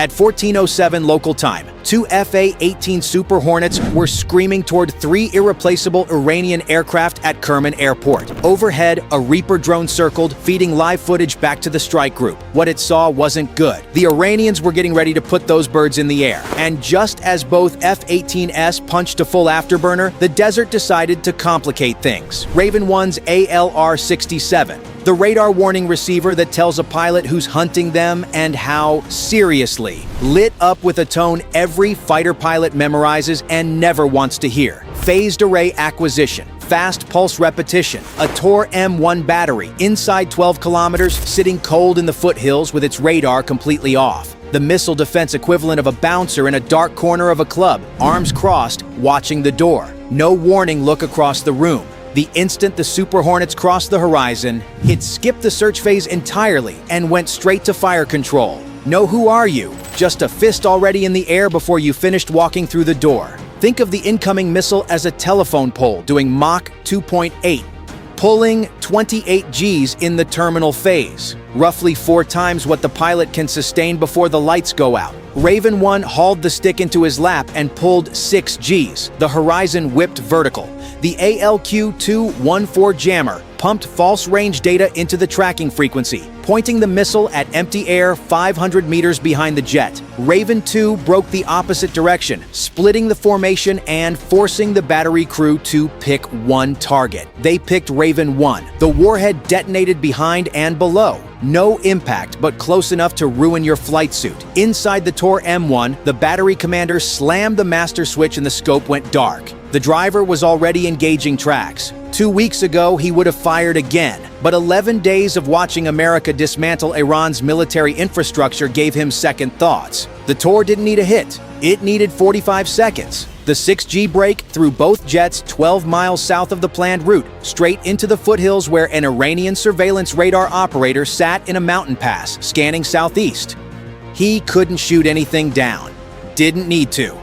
At 14:07 local time, two FA-18 Super Hornets were screaming toward three irreplaceable Iranian aircraft at Kerman Airport. Overhead, a Reaper drone circled, feeding live footage back to the strike group. What it saw wasn't good. The Iranians were getting ready to put those birds in the air. And just as both F-18S punched to full afterburner, the desert decided to complicate things. Raven 1's ALR-67, the radar warning receiver that tells a pilot who's hunting them and how seriously, lit up with a tone every fighter pilot memorizes and never wants to hear. Phased array acquisition, fast pulse repetition, a Tor M1 battery inside 12 kilometers, sitting cold in the foothills with its radar completely off. The missile defense equivalent of a bouncer in a dark corner of a club, arms crossed, watching the door. No warning look across the room. The instant the Super Hornets crossed the horizon, it skipped the search phase entirely and went straight to fire control. No who are you, just a fist already in the air before you finished walking through the door. Think of the incoming missile as a telephone pole doing Mach 2.8, pulling 28 Gs in the terminal phase, roughly 4 times what the pilot can sustain before the lights go out. Raven 1 hauled the stick into his lap and pulled 6 Gs. The horizon whipped vertical. The ALQ-214 jammer pumped false range data into the tracking frequency, pointing the missile at empty air 500 meters behind the jet. Raven 2 broke the opposite direction, splitting the formation and forcing the battery crew to pick one target. They picked Raven 1. The warhead detonated behind and below. No impact, but close enough to ruin your flight suit. Inside the Tor M1, the battery commander slammed the master switch and the scope went dark. The driver was already engaging tracks. 2 weeks ago, he would have fired again. But 11 days of watching America dismantle Iran's military infrastructure gave him second thoughts. The Tor didn't need a hit. It needed 45 seconds. The 6G break threw both jets 12 miles south of the planned route, straight into the foothills where an Iranian surveillance radar operator sat in a mountain pass, scanning southeast. He couldn't shoot anything down. Didn't need to.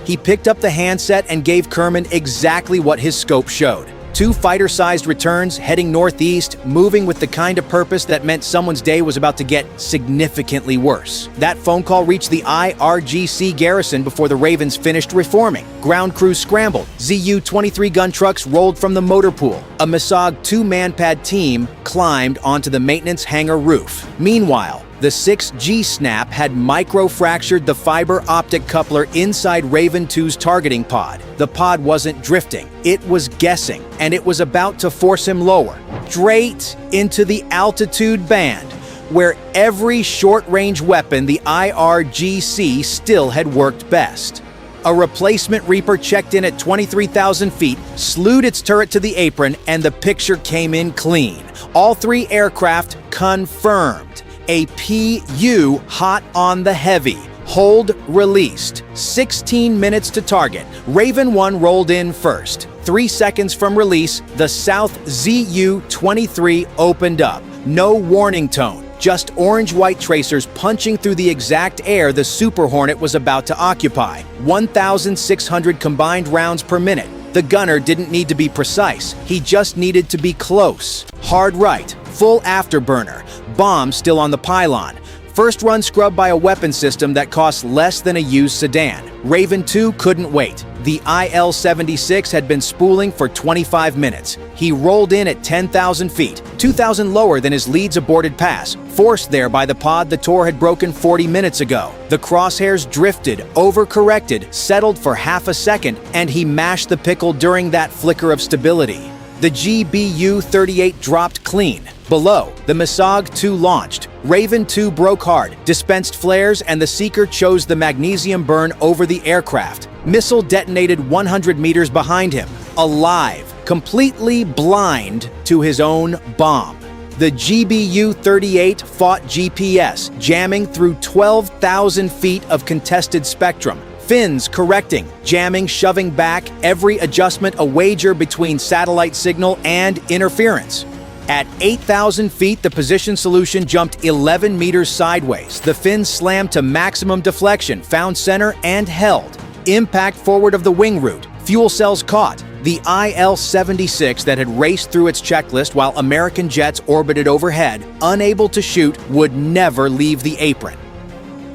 He picked up the handset and gave Kerman exactly what his scope showed. 2 fighter-sized returns heading northeast, moving with the kind of purpose that meant someone's day was about to get significantly worse. That phone call reached the IRGC garrison before the Ravens finished reforming. Ground crews scrambled. Zu-23 gun trucks rolled from the motor pool. A Mossad 2-man-pad team climbed onto the maintenance hangar roof. Meanwhile, the 6G snap had micro-fractured the fiber optic coupler inside Raven 2's targeting pod. The pod wasn't drifting, it was guessing, and it was about to force him lower, straight into the altitude band, where every short-range weapon the IRGC still had worked best. A replacement Reaper checked in at 23,000 feet, slewed its turret to the apron, and the picture came in clean. All 3 aircraft confirmed. A PU hot on the heavy. Hold released. 16 minutes to target. Raven 1 rolled in first. 3 seconds from release, the South Zu-23 opened up. No warning tone, just orange-white tracers punching through the exact air the Super Hornet was about to occupy. 1,600 combined rounds per minute. The gunner didn't need to be precise, he just needed to be close. Hard right, full afterburner, bomb still on the pylon. First run scrubbed by a weapon system that costs less than a used sedan. Raven 2 couldn't wait. The IL-76 had been spooling for 25 minutes. He rolled in at 10,000 feet, 2,000 lower than his lead's aborted pass, forced there by the pod the Tor had broken 40 minutes ago. The crosshairs drifted, overcorrected, settled for half a second, and he mashed the pickle during that flicker of stability. The GBU-38 dropped clean. Below, the Mossad 2 launched. Raven 2 broke hard, dispensed flares, and the Seeker chose the magnesium burn over the aircraft. Missile detonated 100 meters behind him, alive, completely blind to his own bomb. The GBU-38 fought GPS, jamming through 12,000 feet of contested spectrum. Fins correcting, jamming, shoving back, every adjustment a wager between satellite signal and interference. At 8,000 feet, the position solution jumped 11 meters sideways. The fins slammed to maximum deflection, found center, and held. Impact forward of the wing root. Fuel cells caught. The IL-76 that had raced through its checklist while American jets orbited overhead, unable to shoot, would never leave the apron.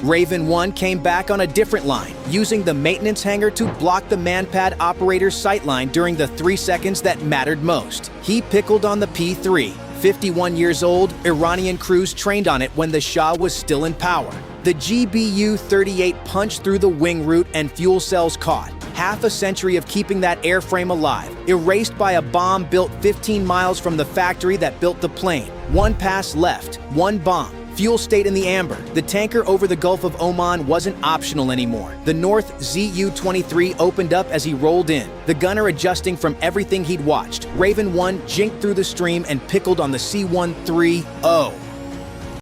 Raven 1 came back on a different line, using the maintenance hangar to block the manpad operator's sightline during the 3 seconds that mattered most. He pickled on the P-3. 51 years old, Iranian crews trained on it when the Shah was still in power. The GBU-38 punched through the wing root and fuel cells caught. Half a century of keeping that airframe alive, erased by a bomb built 15 miles from the factory that built the plane. One pass left, one bomb. Fuel stayed in the amber. The tanker over the Gulf of Oman wasn't optional anymore. The North ZU-23 opened up as he rolled in, the gunner adjusting from everything he'd watched. Raven 1 jinked through the stream and pickled on the C-130.